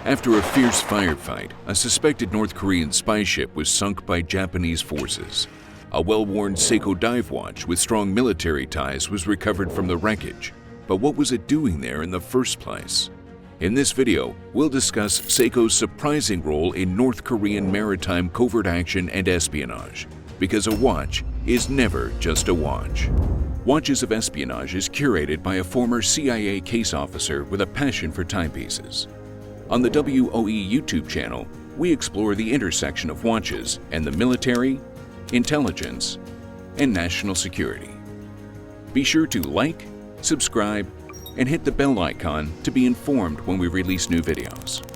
After a fierce firefight, a suspected North Korean spy ship was sunk by Japanese forces. A well-worn Seiko dive watch with strong military ties was recovered from the wreckage. But what was it doing there in the first place? In this video, we'll discuss Seiko's surprising role in North Korean maritime covert action and espionage, because a watch is never just a watch. Watches of Espionage is curated by a former CIA case officer with a passion for timepieces. On the WOE YouTube channel, we explore the intersection of watches and the military, intelligence, and national security. Be sure to like, subscribe, and hit the bell icon to be informed when we release new videos.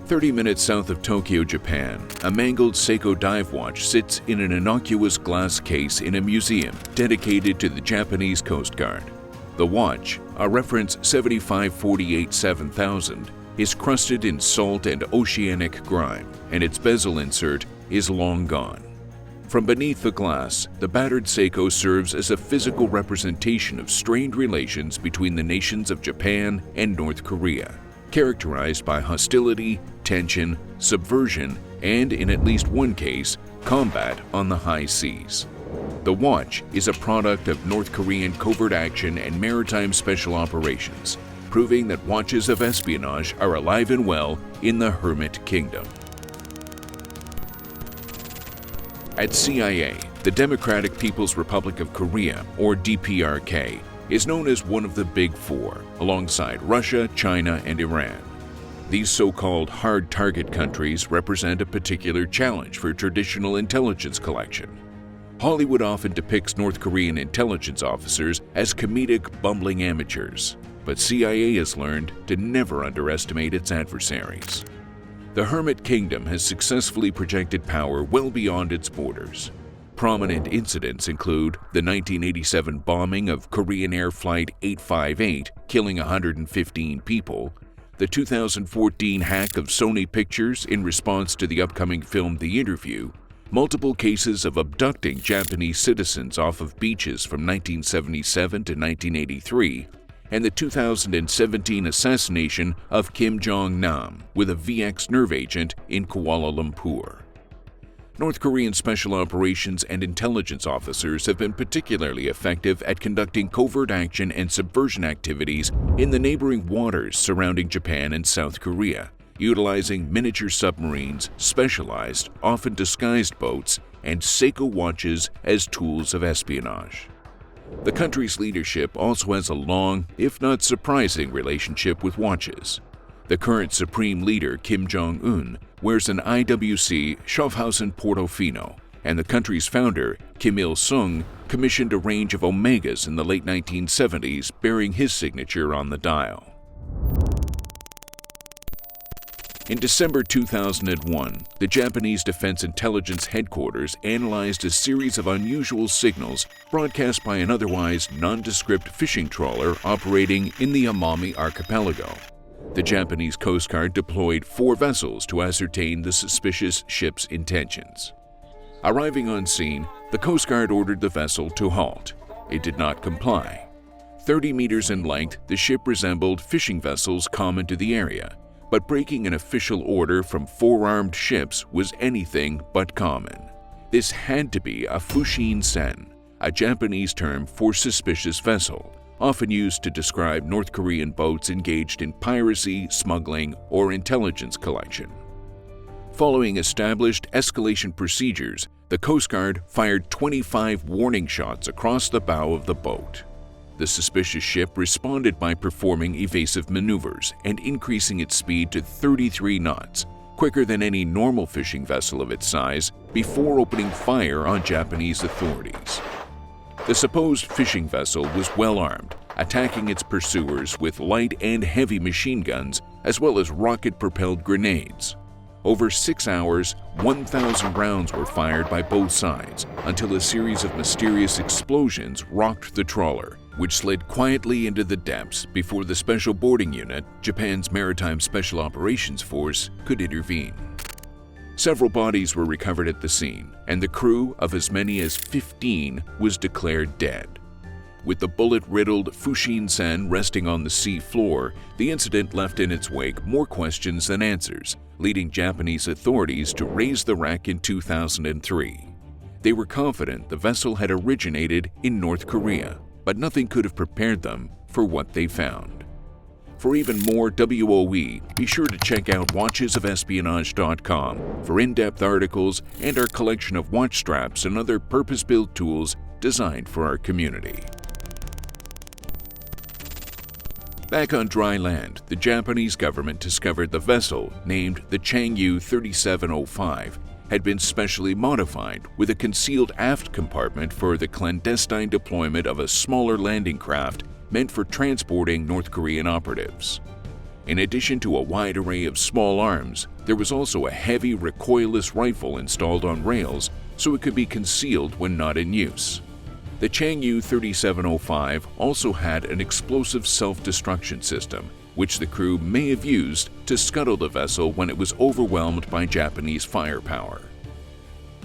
30 minutes south of Tokyo, Japan, a mangled Seiko dive watch sits in an innocuous glass case in a museum dedicated to the Japanese Coast Guard. The watch, a reference 7548-7000, is crusted in salt and oceanic grime, and its bezel insert is long gone. From beneath the glass, the battered Seiko serves as a physical representation of strained relations between the nations of Japan and North Korea, characterized by hostility, tension, subversion, and, in at least one case, combat on the high seas. The watch is a product of North Korean covert action and maritime special operations, proving that watches of espionage are alive and well in the Hermit Kingdom. At CIA, the Democratic People's Republic of Korea, or DPRK, is known as one of the Big Four, alongside Russia, China, and Iran. These so-called hard target countries represent a particular challenge for traditional intelligence collection. Hollywood often depicts North Korean intelligence officers as comedic, bumbling amateurs, but CIA has learned to never underestimate its adversaries. The Hermit Kingdom has successfully projected power well beyond its borders. Prominent incidents include the 1987 bombing of Korean Air Flight 858, killing 115 people, the 2014 hack of Sony Pictures in response to the upcoming film The Interview, multiple cases of abducting Japanese citizens off of beaches from 1977 to 1983, and the 2017 assassination of Kim Jong-nam with a VX nerve agent in Kuala Lumpur. North Korean special operations and intelligence officers have been particularly effective at conducting covert action and subversion activities in the neighboring waters surrounding Japan and South Korea, utilizing miniature submarines, specialized, often disguised boats, and Seiko watches as tools of espionage. The country's leadership also has a long, if not surprising, relationship with watches. The current supreme leader, Kim Jong-un, wears an IWC Schaffhausen Portofino, and the country's founder, Kim Il-sung, commissioned a range of Omegas in the late 1970s bearing his signature on the dial. In December 2001, the Japanese Defense Intelligence Headquarters analyzed a series of unusual signals broadcast by an otherwise nondescript fishing trawler operating in the Amami Archipelago. The Japanese Coast Guard deployed 4 vessels to ascertain the suspicious ship's intentions. Arriving on scene, the Coast Guard ordered the vessel to halt. It did not comply. 30 meters in length, the ship resembled fishing vessels common to the area, but breaking an official order from 4 armed ships was anything but common. This had to be a Fushin-sen, a Japanese term for suspicious vessel, often used to describe North Korean boats engaged in piracy, smuggling, or intelligence collection. Following established escalation procedures, the Coast Guard fired 25 warning shots across the bow of the boat. The suspicious ship responded by performing evasive maneuvers and increasing its speed to 33 knots, quicker than any normal fishing vessel of its size, before opening fire on Japanese authorities. The supposed fishing vessel was well armed, attacking its pursuers with light and heavy machine guns as well as rocket-propelled grenades. Over 6 hours, 1,000 rounds were fired by both sides until a series of mysterious explosions rocked the trawler, which slid quietly into the depths before the Special Boarding Unit, Japan's Maritime Special Operations Force, could intervene. Several bodies were recovered at the scene, and the crew of as many as 15 was declared dead. With the bullet-riddled Fushine-sen resting on the sea floor, the incident left in its wake more questions than answers, leading Japanese authorities to raise the wreck in 2003. They were confident the vessel had originated in North Korea, but nothing could have prepared them for what they found. For even more WOE, be sure to check out watchesofespionage.com for in-depth articles and our collection of watch straps and other purpose-built tools designed for our community. Back on dry land, the Japanese government discovered the vessel, named the Changyu 3705, had been specially modified with a concealed aft compartment for the clandestine deployment of a smaller landing craft meant for transporting North Korean operatives. In addition to a wide array of small arms, there was also a heavy recoilless rifle installed on rails so it could be concealed when not in use. The Changyu 3705 also had an explosive self-destruction system, which the crew may have used to scuttle the vessel when it was overwhelmed by Japanese firepower.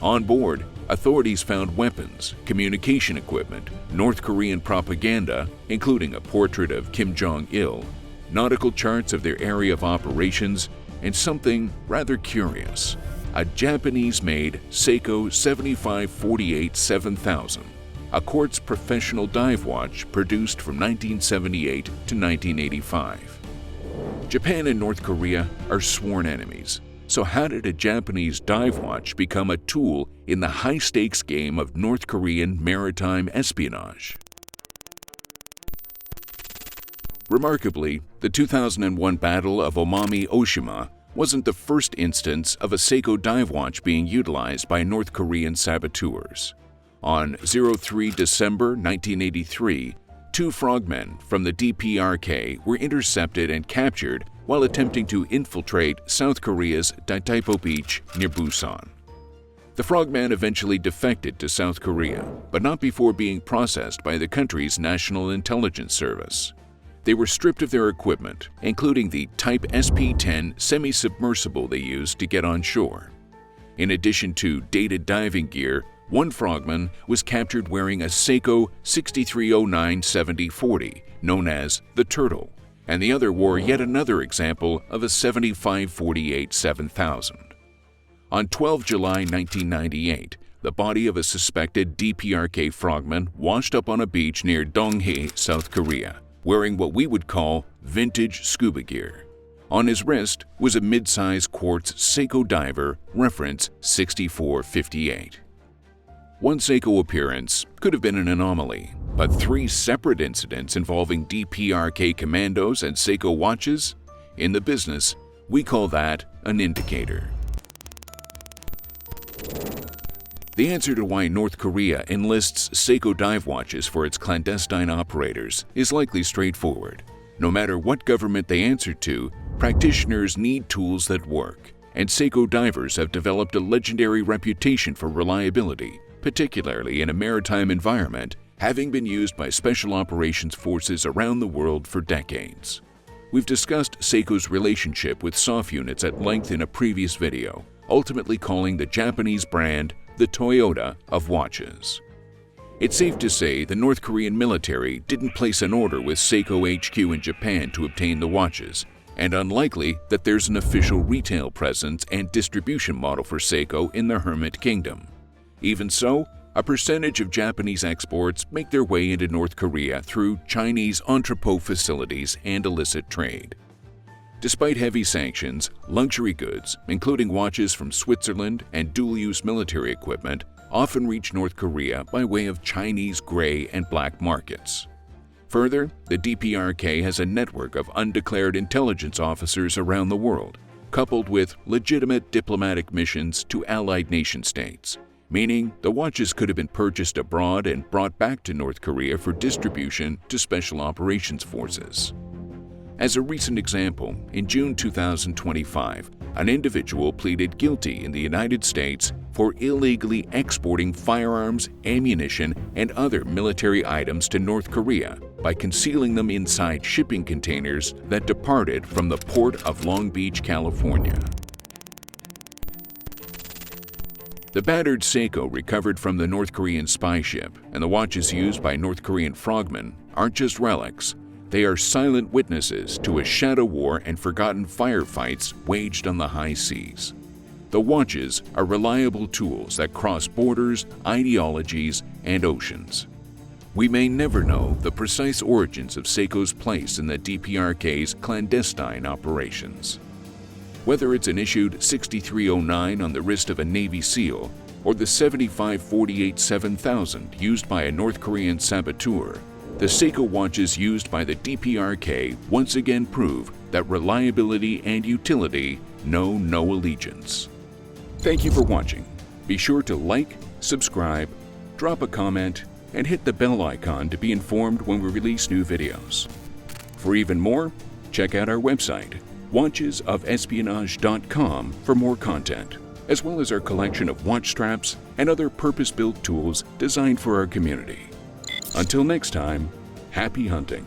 On board, authorities found weapons, communication equipment, North Korean propaganda, including a portrait of Kim Jong-il, nautical charts of their area of operations, and something rather curious, a Japanese-made Seiko 7548-7000, a quartz professional dive watch produced from 1978 to 1985. Japan and North Korea are sworn enemies, so how did a Japanese dive watch become a tool in the high-stakes game of North Korean maritime espionage? Remarkably, the 2001 Battle of Omami-Oshima wasn't the first instance of a Seiko dive watch being utilized by North Korean saboteurs. On 03 December 1983, two frogmen from the DPRK were intercepted and captured while attempting to infiltrate South Korea's Daetaipo Beach near Busan. The frogmen eventually defected to South Korea, but not before being processed by the country's National Intelligence Service. They were stripped of their equipment, including the Type SP-10 semi-submersible they used to get on shore. In addition to dated diving gear, one frogman was captured wearing a Seiko 6309-7040, known as the Turtle, and the other wore yet another example of a 7548-7000. On 12 July 1998, the body of a suspected DPRK frogman washed up on a beach near Donghae, South Korea, wearing what we would call vintage scuba gear. On his wrist was a mid-size quartz Seiko diver, reference 6458. One Seiko appearance could have been an anomaly, but three separate incidents involving DPRK commandos and Seiko watches? In the business, we call that an indicator. The answer to why North Korea enlists Seiko dive watches for its clandestine operators is likely straightforward. No matter what government they answer to, practitioners need tools that work, and Seiko divers have developed a legendary reputation for reliability, particularly in a maritime environment, having been used by special operations forces around the world for decades. We've discussed Seiko's relationship with SOF units at length in a previous video, ultimately calling the Japanese brand the Toyota of watches. It's safe to say the North Korean military didn't place an order with Seiko HQ in Japan to obtain the watches, and unlikely that there's an official retail presence and distribution model for Seiko in the Hermit Kingdom. Even so, a percentage of Japanese exports make their way into North Korea through Chinese entrepot facilities and illicit trade. Despite heavy sanctions, luxury goods, including watches from Switzerland and dual-use military equipment, often reach North Korea by way of Chinese gray and black markets. Further, the DPRK has a network of undeclared intelligence officers around the world, coupled with legitimate diplomatic missions to allied nation-states, meaning the watches could have been purchased abroad and brought back to North Korea for distribution to special operations forces. As a recent example, in June 2025, an individual pleaded guilty in the United States for illegally exporting firearms, ammunition, and other military items to North Korea by concealing them inside shipping containers that departed from the port of Long Beach, California. The battered Seiko recovered from the North Korean spy ship and the watches used by North Korean frogmen aren't just relics. They are silent witnesses to a shadow war and forgotten firefights waged on the high seas. The watches are reliable tools that cross borders, ideologies, and oceans. We may never know the precise origins of Seiko's place in the DPRK's clandestine operations. Whether it's an issued 6309 on the wrist of a Navy SEAL or the 7548-7000 used by a North Korean saboteur, the Seiko watches used by the DPRK once again prove that reliability and utility know no allegiance. Thank you for watching. Be sure to like, subscribe, drop a comment, and hit the bell icon to be informed when we release new videos. For even more, check out our website, watchesofespionage.com, for more content, as well as our collection of watch straps and other purpose-built tools designed for our community. Until next time, happy hunting.